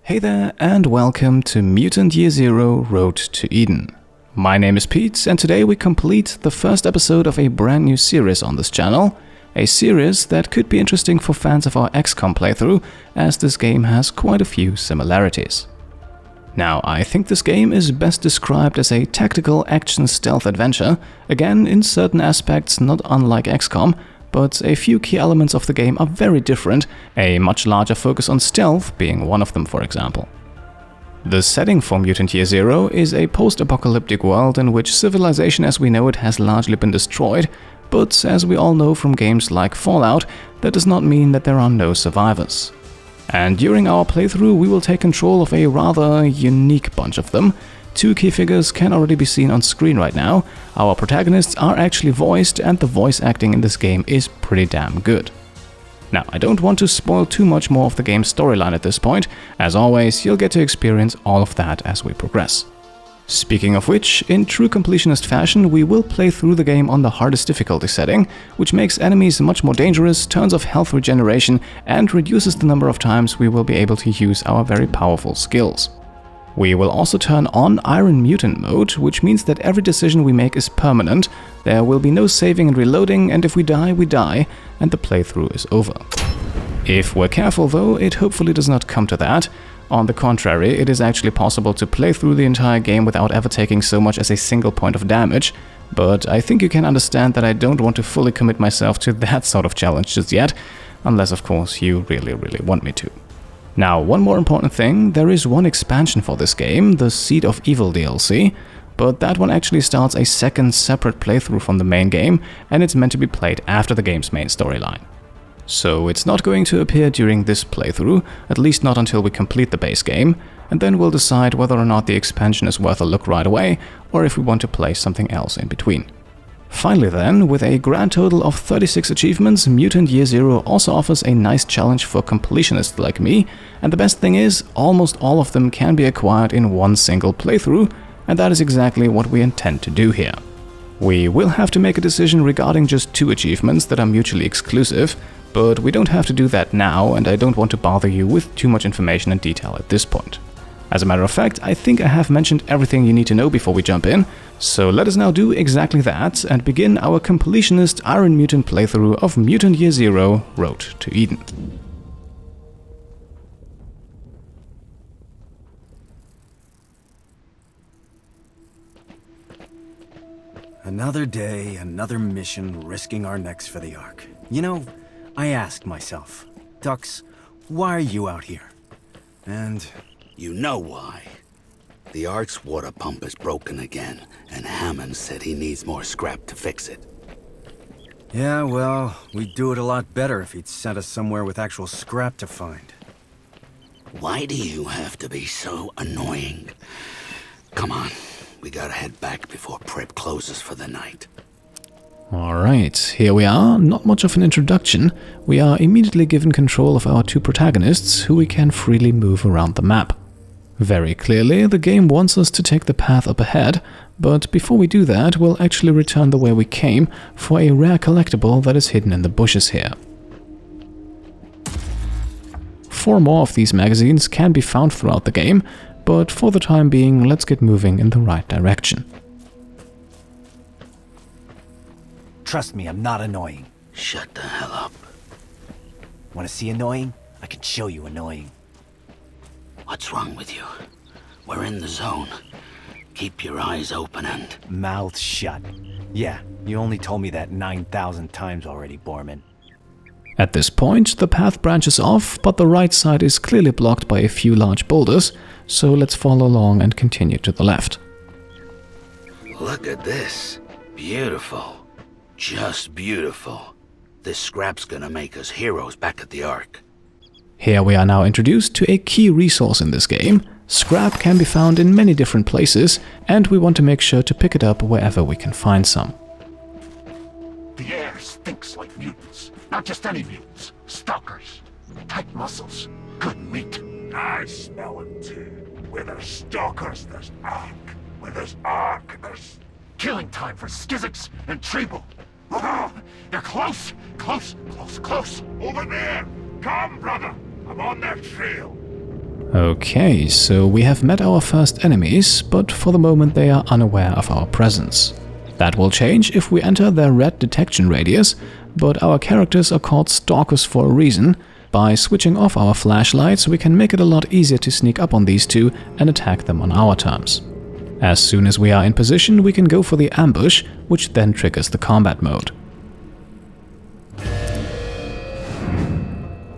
Hey there and welcome to Mutant Year Zero Road to Eden. My name is Pete and today we complete the first episode of a brand new series on this channel. A series that could be interesting for fans of our XCOM playthrough, as this game has quite a few similarities. Now, I think this game is best described as a tactical action stealth adventure, again in certain aspects not unlike XCOM, but a few key elements of the game are very different, a much larger focus on stealth being one of them, for example. The setting for Mutant Year Zero is a post-apocalyptic world in which civilization as we know it has largely been destroyed, but as we all know from games like Fallout, that does not mean that there are no survivors. And during our playthrough we will take control of a rather unique bunch of them. Two key figures can already be seen on screen right now. Our protagonists are actually voiced and the voice acting in this game is pretty damn good. Now, I don't want to spoil too much more of the game's storyline at this point. As always, you'll get to experience all of that as we progress. Speaking of which, in true completionist fashion, we will play through the game on the hardest difficulty setting, which makes enemies much more dangerous, turns off health regeneration, and reduces the number of times we will be able to use our very powerful skills. We will also turn on Iron Mutant mode, which means that every decision we make is permanent, there will be no saving and reloading, and if we die, we die, and the playthrough is over. If we're careful though, it hopefully does not come to that. On the contrary, it is actually possible to play through the entire game without ever taking so much as a single point of damage, but I think you can understand that I don't want to fully commit myself to that sort of challenge just yet, unless of course you really want me to. Now, one more important thing, there is one expansion for this game, the Seed of Evil DLC, but that one actually starts a second separate playthrough from the main game, and it's meant to be played after the game's main storyline. So it's not going to appear during this playthrough, at least not until we complete the base game, and then we'll decide whether or not the expansion is worth a look right away, or if we want to play something else in between. Finally then, with a grand total of 36 achievements, Mutant Year Zero also offers a nice challenge for completionists like me, and the best thing is, almost all of them can be acquired in one single playthrough, and that is exactly what we intend to do here. We will have to make a decision regarding just 2 achievements that are mutually exclusive, but we don't have to do that now, and I don't want to bother you with too much information and detail at this point. As a matter of fact, I think I have mentioned everything you need to know before we jump in, so let us now do exactly that and begin our completionist Iron Mutant playthrough of Mutant Year Zero Road to Eden. Another day, another mission, risking our necks for the Ark. You know, I asked myself, Dux, why are you out here? And... You know why. The Ark's water pump is broken again, and Hammond said he needs more scrap to fix it. yeah, well, we'd do it a lot better if he'd sent us somewhere with actual scrap to find. Why do you have to be so annoying? Come on, we gotta head back before prep closes for the night. Alright, here we are, not much of an introduction. We are immediately given control of our 2 protagonists, who we can freely move around the map. Very clearly, the game wants us to take the path up ahead, but before we do that, we'll actually return the way we came for a rare collectible that is hidden in the bushes here. 4 more of these magazines can be found throughout the game, but for the time being, let's get moving in the right direction. Trust me, I'm not annoying. Shut the hell up. Want to see annoying? I can show you annoying. What's wrong with you? We're in the zone. Keep your eyes open and... Mouth shut. Yeah, you only told me that 9,000 times already, Bormin. At this point, the path branches off, but the right side is clearly blocked by a few large boulders, so let's follow along and continue to the left. Look at this. Beautiful. Just beautiful. This scrap's gonna make us heroes back at the Ark. Here we are now introduced to a key resource in this game. Scrap can be found in many different places, and we want to make sure to pick it up wherever we can find some. The air stinks like mutants. Not just any mutants. Stalkers. Tight muscles. Good meat. I smell it too. Where there's stalkers, there's Ark. Where there's Ark, there's killing time for Skizzics and Treble. Oh, they're close! Close! Close! Close! Over there! Come, brother! I'm on their trail. Okay, so we have met our first enemies, but for the moment they are unaware of our presence. That will change if we enter their red detection radius, but our characters are called Stalkers for a reason. By switching off our flashlights, we can make it a lot easier to sneak up on these two and attack them on our terms. As soon as we are in position, we can go for the ambush, which then triggers the combat mode.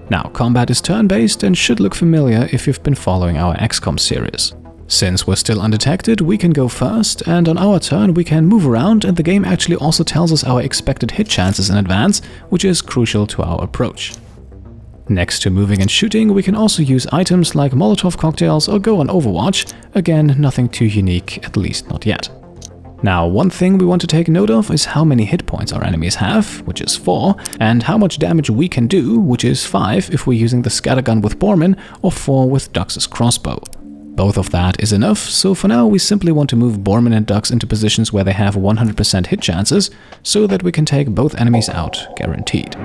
Now, combat is turn-based and should look familiar if you've been following our XCOM series. Since we're still undetected, we can go first, and on our turn we can move around, and the game actually also tells us our expected hit chances in advance, which is crucial to our approach. Next to moving and shooting, we can also use items like Molotov cocktails or go on Overwatch. Again, nothing too unique, at least not yet. Now, one thing we want to take note of is how many hit points our enemies have, which is 4, and how much damage we can do, which is 5 if we're using the scattergun with Bormin or 4 with Dux's crossbow. Both of that is enough, so for now we simply want to move Bormin and Dux into positions where they have 100% hit chances, so that we can take both enemies out, guaranteed.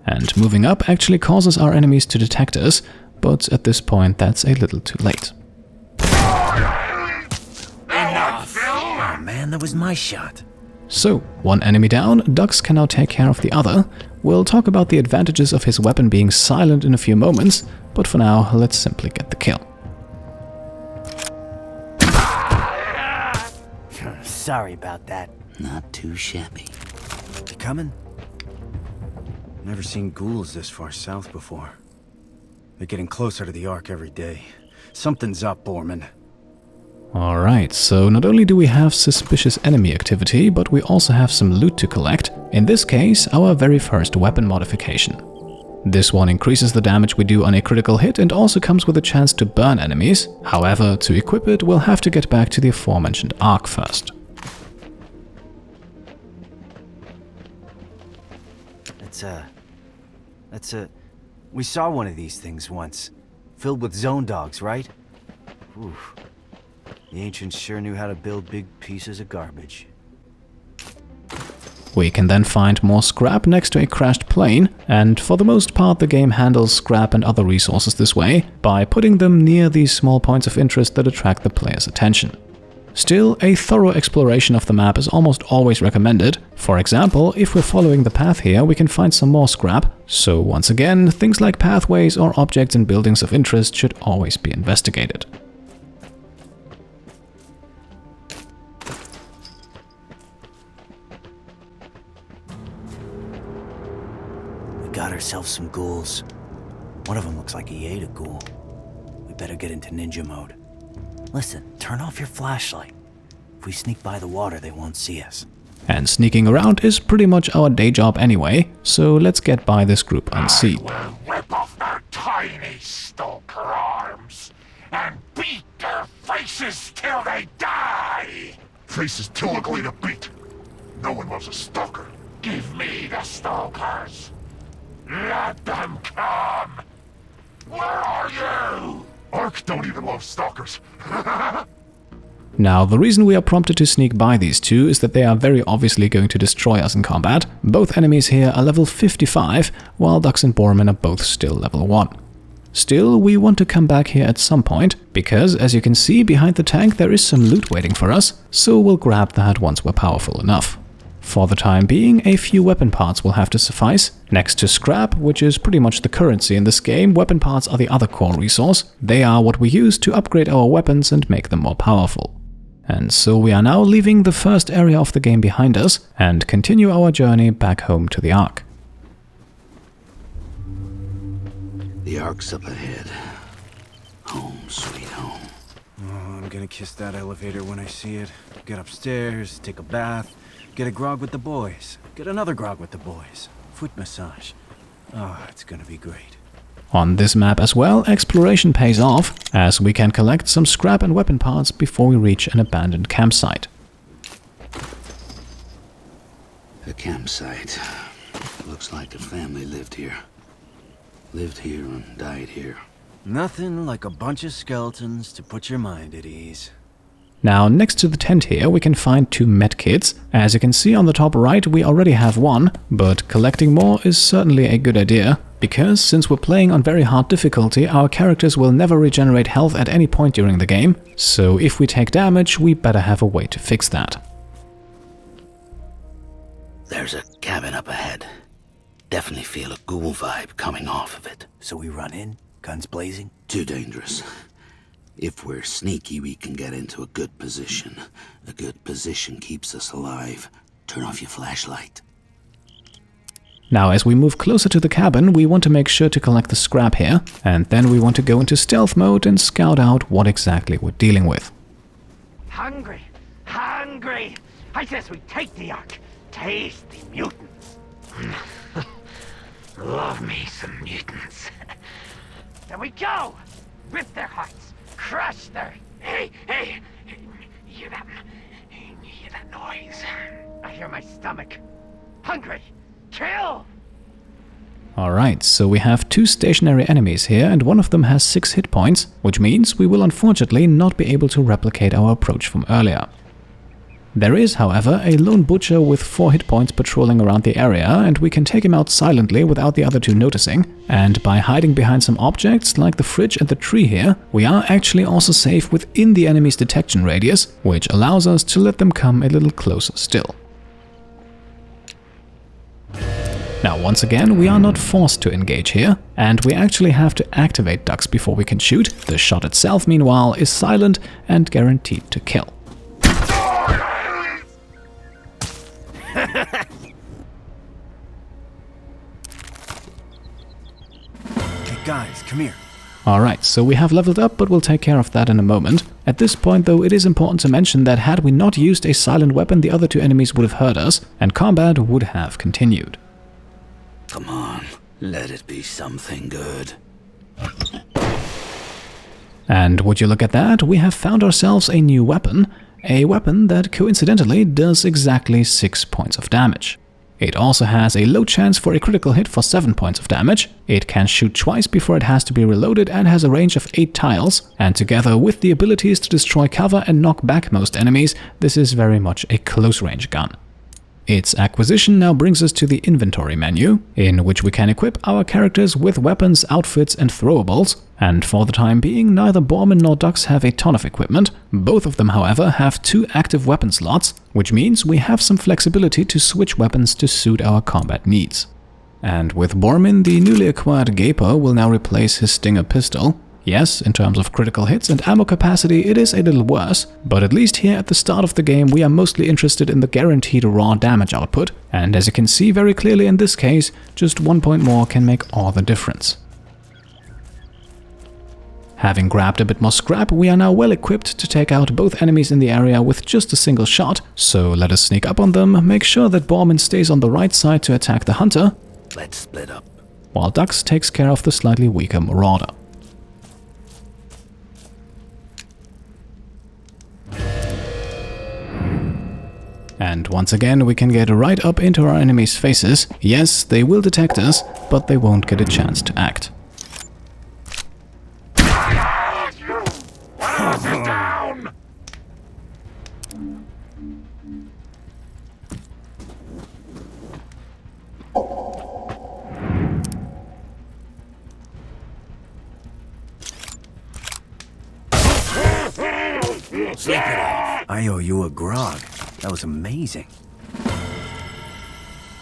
And moving up actually causes our enemies to detect us, but at this point that's a little too late. Oh man, that was my shot. So, one enemy down, Dux can now take care of the other. We'll talk about the advantages of his weapon being silent in a few moments, but for now, let's simply get the kill. Sorry about that. Not too shabby. You coming? Never seen ghouls this far south before. They're getting closer to the Ark every day. Something's up, Bormin. Alright, so not only do we have suspicious enemy activity, but we also have some loot to collect. In this case, our very first weapon modification. This one increases the damage we do on a critical hit and also comes with a chance to burn enemies. However, to equip it, we'll have to get back to the aforementioned Ark first. We saw one of these things once. Filled with zone dogs, right? Ooh. The ancients sure knew how to build big pieces of garbage. We can then find more scrap next to a crashed plane, and for the most part the game handles scrap and other resources this way, by putting them near these small points of interest that attract the player's attention. Still, a thorough exploration of the map is almost always recommended. For example, if we're following the path here, we can find some more scrap. So once again, things like pathways or objects and buildings of interest should always be investigated. We got ourselves some ghouls. One of them looks like he ate a ghoul. We better get into ninja mode. Listen, turn off your flashlight. If we sneak by the water, they won't see us. And sneaking around is pretty much our day job anyway, so let's get by this group unseen. I will rip off their tiny stalker arms and beat their faces till they die! Faces too ugly to beat. No one loves a stalker. Give me the stalkers. Let them come. Where are you? Ark don't even love stalkers. Now, the reason we are prompted to sneak by these two is that they are very obviously going to destroy us in combat. Both enemies here are level 55, while Dux and Bormin are both still level 1. Still, we want to come back here at some point, because as you can see behind the tank there is some loot waiting for us, so we'll grab that once we're powerful enough. For the time being, a few weapon parts will have to suffice. Next to scrap, which is pretty much the currency in this game, weapon parts are the other core resource. They are what we use to upgrade our weapons and make them more powerful. And so we are now leaving the first area of the game behind us and continue our journey back home to the Ark. The Ark's up ahead. Home, sweet home. Oh, I'm gonna kiss that elevator when I see it. Get upstairs, take a bath, get a grog with the boys, get another grog with the boys, foot massage. Oh, it's gonna be great. On this map as well, exploration pays off, as we can collect some scrap and weapon parts before we reach an abandoned campsite. A campsite. Looks like a family lived here. Lived here and died here. Nothing like a bunch of skeletons to put your mind at ease. Now, next to the tent here, we can find 2 medkits. As you can see on the top right, we already have one, but collecting more is certainly a good idea. Because since we're playing on very hard difficulty, our characters will never regenerate health at any point during the game, so if we take damage, we better have a way to fix that. There's a cabin up ahead. Definitely feel a ghoul vibe coming off of it. So we run in, guns blazing? Too dangerous. If we're sneaky, we can get into a good position. A good position keeps us alive. Turn off your flashlight. Now, as we move closer to the cabin, we want to make sure to collect the scrap here, and then we want to go into stealth mode and scout out what exactly we're dealing with. Hungry! Hungry! I says we take the Ark. Taste the mutants. Love me some mutants. There we go! Rip their hearts. Crush their... Hey! You hear that? You hear that noise? I hear my stomach. Hungry! Kill! Alright, so we have 2 stationary enemies here, and one of them has 6 hit points, which means we will unfortunately not be able to replicate our approach from earlier. There is, however, a lone butcher with 4 hit points patrolling around the area, and we can take him out silently without the other 2 noticing, and by hiding behind some objects like the fridge and the tree here, we are actually also safe within the enemy's detection radius, which allows us to let them come a little closer still. Now, once again, we are not forced to engage here, and we actually have to activate Dux before we can shoot. The shot itself, meanwhile, is silent and guaranteed to kill. Hey guys, come here. Alright, so we have leveled up, but we'll take care of that in a moment. At this point, though, it is important to mention that had we not used a silent weapon, the other 2 enemies would have heard us, and combat would have continued. Come on, let it be something good. And would you look at that, we have found ourselves a new weapon, a weapon that coincidentally does exactly 6 points of damage. It also has a low chance for a critical hit for 7 points of damage, it can shoot twice before it has to be reloaded and has a range of 8 tiles, and together with the abilities to destroy cover and knock back most enemies, this is very much a close-range gun. Its acquisition now brings us to the inventory menu, in which we can equip our characters with weapons, outfits and throwables, and for the time being neither Bormin nor Dux have a ton of equipment. Both of them, however, have 2 active weapon slots, which means we have some flexibility to switch weapons to suit our combat needs. And with Bormin, the newly acquired Gaper will now replace his Stinger pistol. Yes, in terms of critical hits and ammo capacity, it is a little worse, but at least here at the start of the game we are mostly interested in the guaranteed raw damage output, and as you can see very clearly in this case, just 1 point more can make all the difference. Having grabbed a bit more scrap, we are now well equipped to take out both enemies in the area with just a single shot, so let us sneak up on them, make sure that Bormin stays on the right side to attack the hunter, Let's split up. while Dux takes care of the slightly weaker marauder. And once again, we can get right up into our enemies' faces. Yes, they will detect us, but they won't get a chance to act. Sit down! Sleep it off. I owe you a grog. That was amazing.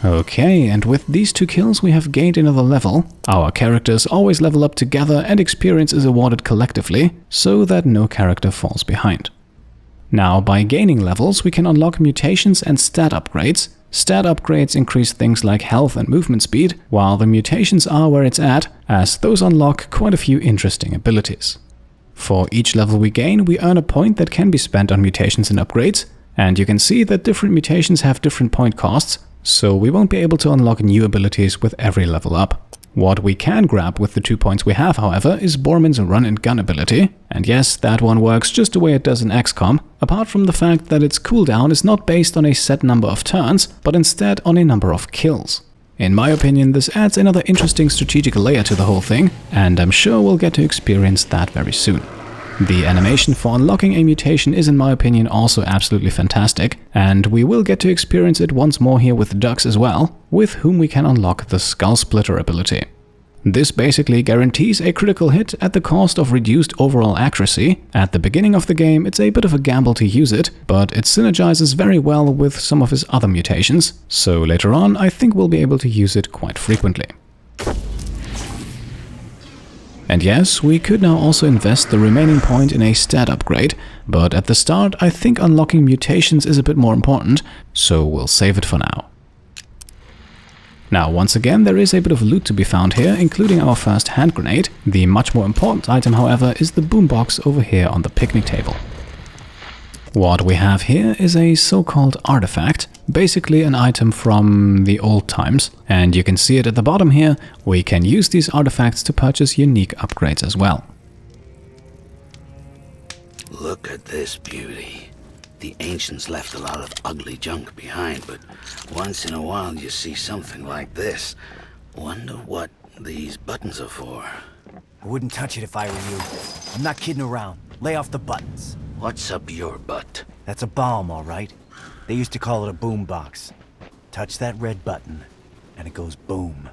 Okay, and with these 2 kills we have gained another level. Our characters always level up together and experience is awarded collectively, so that no character falls behind. Now, by gaining levels we can unlock mutations and stat upgrades. Stat upgrades increase things like health and movement speed, while the mutations are where it's at, as those unlock quite a few interesting abilities. For each level we gain, we earn a point that can be spent on mutations and upgrades, and you can see that different mutations have different point costs, so we won't be able to unlock new abilities with every level up. What we can grab with the 2 points we have, however, is Bormin's run and gun ability, and yes, that one works just the way it does in XCOM, apart from the fact that its cooldown is not based on a set number of turns, but instead on a number of kills. In my opinion, this adds another interesting strategic layer to the whole thing, and I'm sure we'll get to experience that very soon. The animation for unlocking a mutation is, in my opinion, also absolutely fantastic, and we will get to experience it once more here with Dux as well, with whom we can unlock the Skull Splitter ability. This basically guarantees a critical hit at the cost of reduced overall accuracy. At the beginning of the game, it's a bit of a gamble to use it, but it synergizes very well with some of his other mutations, so later on I think we'll be able to use it quite frequently. And yes, we could now also invest the remaining point in a stat upgrade, but at the start I think unlocking mutations is a bit more important, so we'll save it for now. Now, once again, there is a bit of loot to be found here, including our first hand grenade. The much more important item, however, is the boombox over here on the picnic table. What we have here is a so-called artifact, basically an item from the old times, and you can see it at the bottom here. We can use these artifacts to purchase unique upgrades as well. Look at this beauty. The ancients left a lot of ugly junk behind, but once in a while you see something like this. Wonder what these buttons are for. I wouldn't touch it if I were you. I'm not kidding around. Lay off the buttons. What's up your butt? That's a bomb, all right. They used to call it a boom box. Touch that red button, and it goes boom.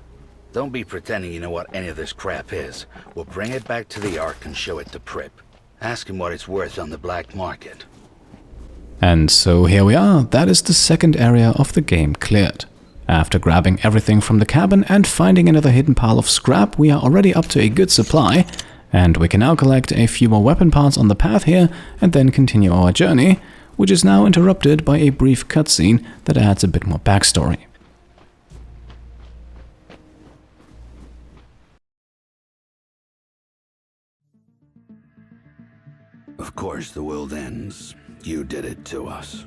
Don't be pretending you know what any of this crap is. We'll bring it back to the Ark and show it to Prip. Ask him what it's worth on the black market. And so here we are, that is the second area of the game cleared. After grabbing everything from the cabin and finding another hidden pile of scrap, we are already up to a good supply, and we can now collect a few more weapon parts on the path here and then continue our journey, which is now interrupted by a brief cutscene that adds a bit more backstory. Of course the world ends. You did it to us.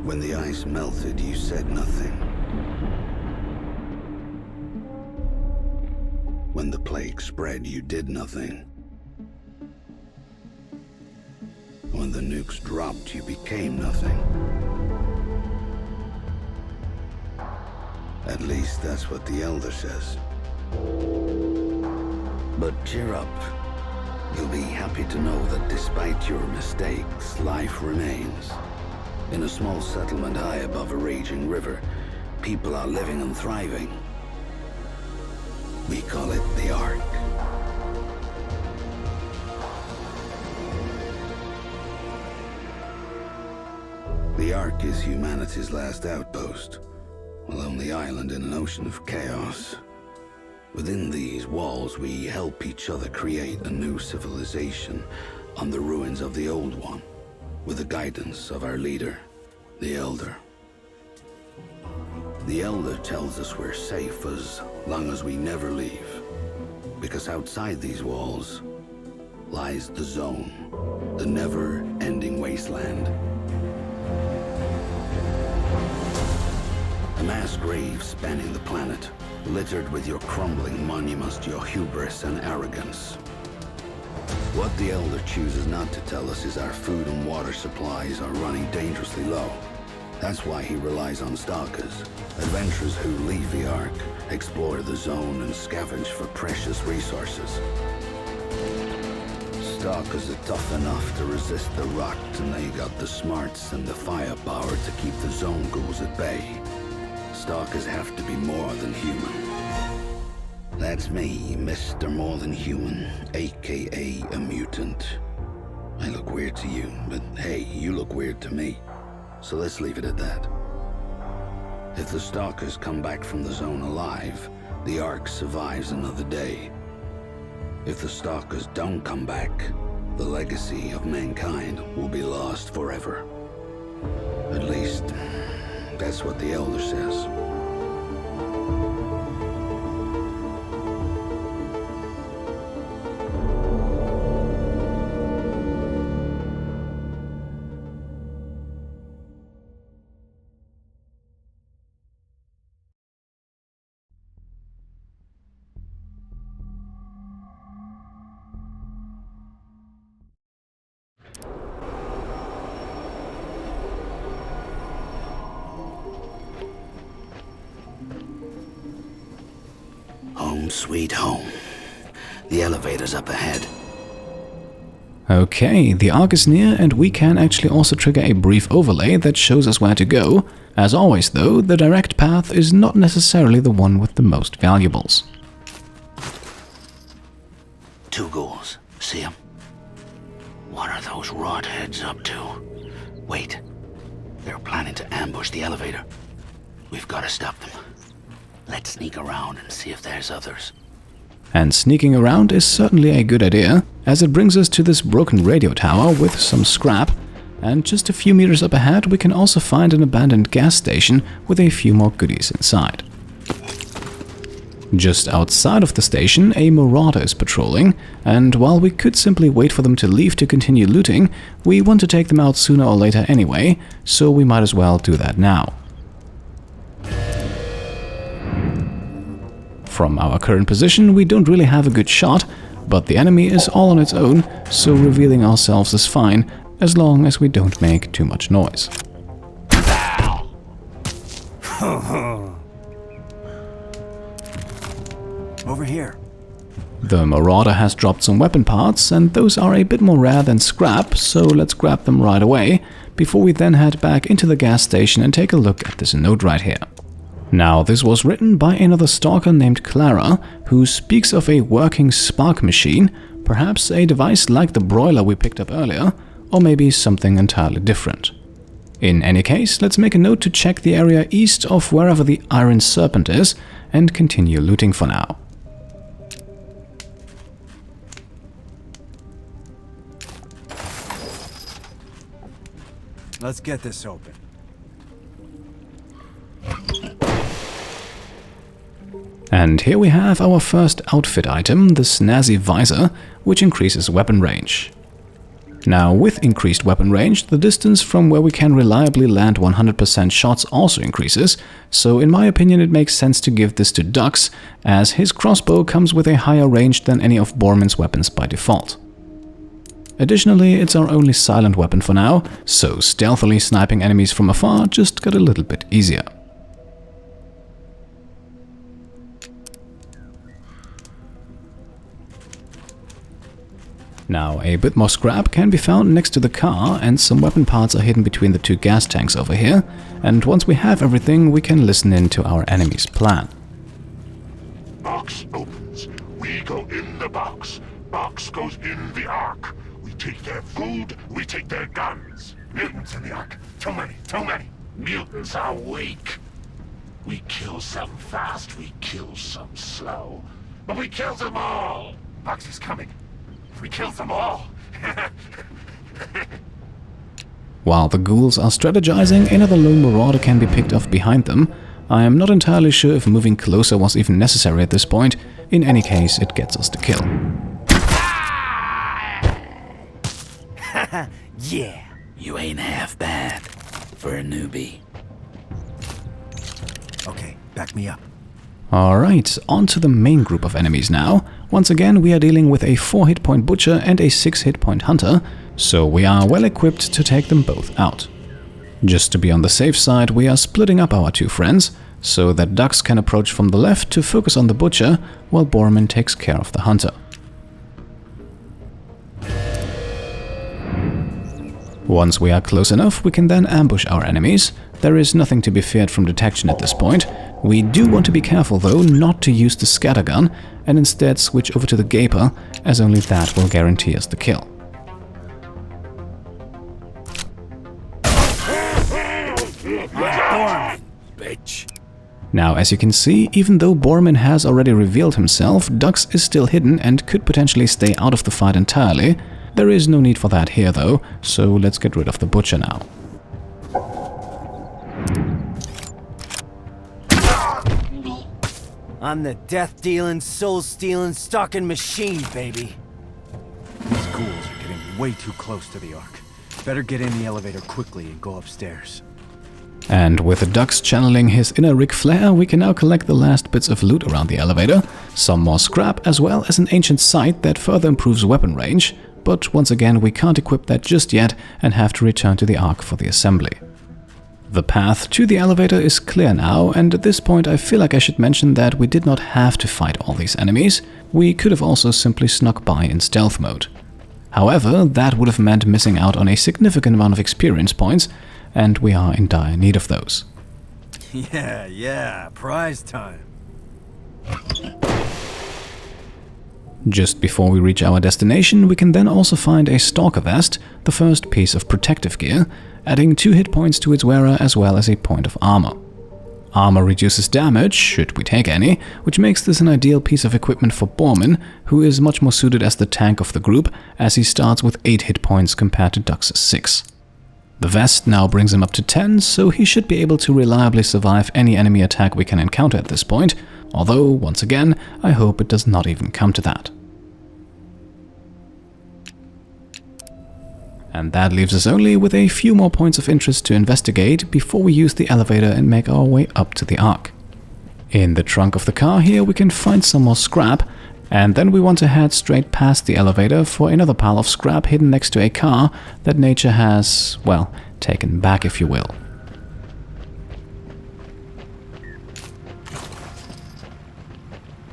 When the ice melted, you said nothing. When the plague spread, you did nothing. When the nukes dropped, you became nothing. At least that's what the Elder says. But cheer up. You'll be happy to know that despite your mistakes, life remains. In a small settlement high above a raging river, people are living and thriving. We call it the Ark. The Ark is humanity's last outpost, a lonely island in an ocean of chaos. Within these walls, we help each other create a new civilization on the ruins of the old one, with the guidance of our leader, the Elder. The Elder tells us we're safe as long as we never leave, because outside these walls lies the Zone, the never-ending wasteland. A mass grave spanning the planet, littered with your crumbling monuments to your hubris and arrogance. What the Elder chooses not to tell us is our food and water supplies are running dangerously low. That's why he relies on Stalkers, adventurers who leave the Ark, explore the Zone, and scavenge for precious resources. Stalkers are tough enough to resist the rot, and they got the smarts and the firepower to keep the Zone ghouls at bay. Stalkers have to be more than human. That's me, Mr. More Than Human, aka a mutant. I look weird to you, but hey, you look weird to me. So let's leave it at that. If the Stalkers come back from the Zone alive, the Ark survives another day. If the Stalkers don't come back, the legacy of mankind will be lost forever. At least, that's what the Elder says. Home sweet home. The elevator's up ahead. Okay, the Ark is near and we can actually also trigger a brief overlay that shows us where to go. As always though, the direct path is not necessarily the one with the most valuables. 2 ghouls. See them? What are those rotheads up to? Wait. They're planning to ambush the elevator. We've got to stop them. Let's sneak around and see if there's others. And sneaking around is certainly a good idea, as it brings us to this broken radio tower with some scrap, and just a few meters up ahead we can also find an abandoned gas station with a few more goodies inside. Just outside of the station, a marauder is patrolling, and while we could simply wait for them to leave to continue looting, we want to take them out sooner or later anyway, so we might as well do that now. From our current position, we don't really have a good shot, but the enemy is all on its own, so revealing ourselves is fine, as long as we don't make too much noise. Over here. The marauder has dropped some weapon parts, and those are a bit more rare than scrap, so let's grab them right away, before we then head back into the gas station and take a look at this note right here. Now, this was written by another stalker named Clara, who speaks of a working spark machine, perhaps a device like the broiler we picked up earlier, or maybe something entirely different. In any case, let's make a note to check the area east of wherever the Iron Serpent is, and continue looting for now. Let's get this open. And here we have our first outfit item, the snazzy visor, which increases weapon range. Now, with increased weapon range, the distance from where we can reliably land 100% shots also increases, so in my opinion it makes sense to give this to Dux, as his crossbow comes with a higher range than any of Bormin's weapons by default. Additionally, it's our only silent weapon for now, so stealthily sniping enemies from afar just got a little bit easier. Now, a bit more scrap can be found next to the car, and some weapon parts are hidden between the 2 gas tanks over here, and once we have everything, we can listen in to our enemy's plan. Box opens. We go in the box. Box goes in the Ark. We take their food, we take their guns. Mutants in the Ark. Too many, too many. Mutants are weak. We kill some fast, we kill some slow. But we kill them all. Box is coming. We kill them all. While the ghouls are strategizing, another lone marauder can be picked off behind them. I am not entirely sure if moving closer was even necessary at this point. In any case, it gets us the kill. Yeah. You ain't half bad for a newbie. Okay, back me up. Alright, on to the main group of enemies now. Once again, we are dealing with a 4 hit point butcher and a 6 hit point hunter, so we are well equipped to take them both out. Just to be on the safe side, we are splitting up our 2 friends, so that Dux can approach from the left to focus on the butcher, while Bormin takes care of the hunter. Once we are close enough, we can then ambush our enemies. There is nothing to be feared from detection at this point. We do want to be careful though not to use the scattergun, and instead switch over to the Gaper, as only that will guarantee us the kill. Bitch. Now, as you can see, even though Bormin has already revealed himself, Dux is still hidden and could potentially stay out of the fight entirely. There is no need for that here though, so let's get rid of the butcher now. I'm the death-dealing, soul-stealing, stalking machine, baby. These ghouls are getting way too close to the Ark. Better get in the elevator quickly and go upstairs. And with Dux channeling his inner Ric Flair, we can now collect the last bits of loot around the elevator, some more scrap, as well as an ancient sight that further improves weapon range, but once again we can't equip that just yet and have to return to the Ark for the assembly. The path to the elevator is clear now, and at this point I feel like I should mention that we did not have to fight all these enemies. We could have also simply snuck by in stealth mode. However, that would have meant missing out on a significant amount of experience points, and we are in dire need of those. Yeah, prize time. Just before we reach our destination, we can then also find a Stalker Vest, the first piece of protective gear, adding 2 hit points to its wearer as well as a point of armor. Armor reduces damage, should we take any, which makes this an ideal piece of equipment for Bormin, who is much more suited as the tank of the group, as he starts with 8 hit points compared to Dux's 6. The vest now brings him up to 10, so he should be able to reliably survive any enemy attack we can encounter at this point, although, once again, I hope it does not even come to that. And that leaves us only with a few more points of interest to investigate before we use the elevator and make our way up to the Ark. In the trunk of the car here we can find some more scrap, and then we want to head straight past the elevator for another pile of scrap hidden next to a car that nature has, well, taken back, if you will.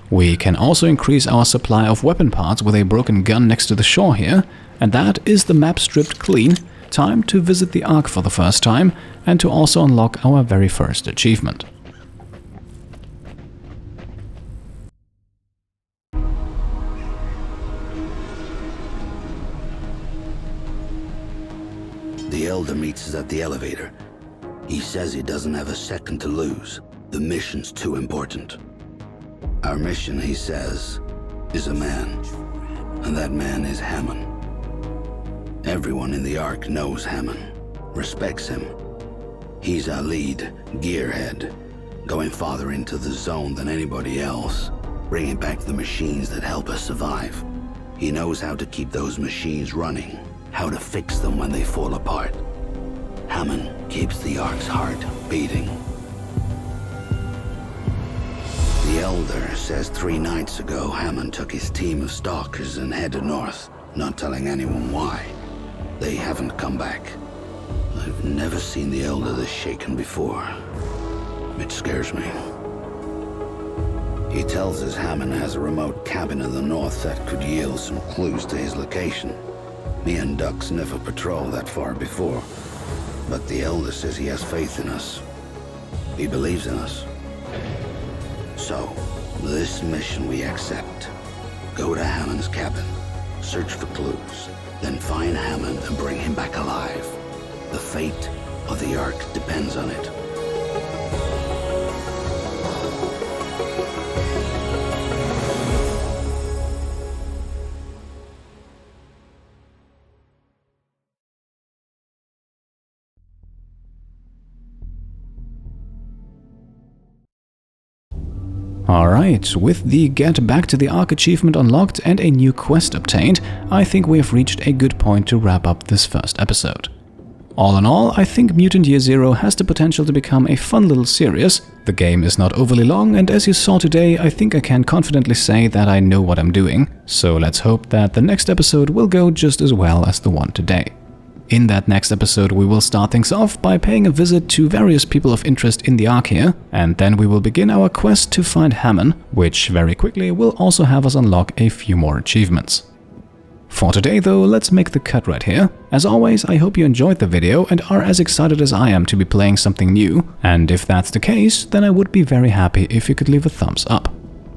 We can also increase our supply of weapon parts with a broken gun next to the shore here, and that is the map stripped clean. Time to visit the Ark for the first time, and to also unlock our very first achievement. The Elder meets us at the elevator. He says he doesn't have a second to lose. The mission's too important. Our mission, he says, is a man. And that man is Hammond. Everyone in the Ark knows Hammond, respects him. He's our lead, gearhead, going farther into the zone than anybody else, bringing back the machines that help us survive. He knows how to keep those machines running, how to fix them when they fall apart. Hammond keeps the Ark's heart beating. The Elder says 3 nights ago Hammond took his team of Stalkers and headed north, not telling anyone why. They haven't come back. I've never seen the Elder this shaken before. It scares me. He tells us Hammond has a remote cabin in the north that could yield some clues to his location. Me and Dux never patrolled that far before, but the Elder says he has faith in us. He believes in us. So, this mission we accept. Go to Hammond's cabin, search for clues, then find Hammond and bring him back alive. The fate of the Ark depends on it. Alright, with the Get Back to the Ark achievement unlocked and a new quest obtained, I think we have reached a good point to wrap up this first episode. All in all, I think Mutant Year Zero has the potential to become a fun little series. The game is not overly long, and as you saw today, I think I can confidently say that I know what I'm doing, so let's hope that the next episode will go just as well as the one today. In that next episode, we will start things off by paying a visit to various people of interest in the Ark here, and then we will begin our quest to find Hammond, which very quickly will also have us unlock a few more achievements. For today though, let's make the cut right here. As always, I hope you enjoyed the video and are as excited as I am to be playing something new, and if that's the case, then I would be very happy if you could leave a thumbs up.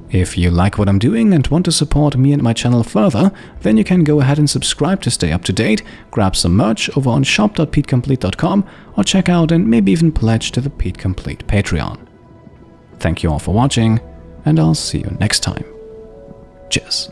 If you like what I'm doing and want to support me and my channel further, then you can go ahead and subscribe to stay up to date, grab some merch over on shop.petecomplete.com, or check out and maybe even pledge to the Pete Complete Patreon. Thank you all for watching, and I'll see you next time. Cheers.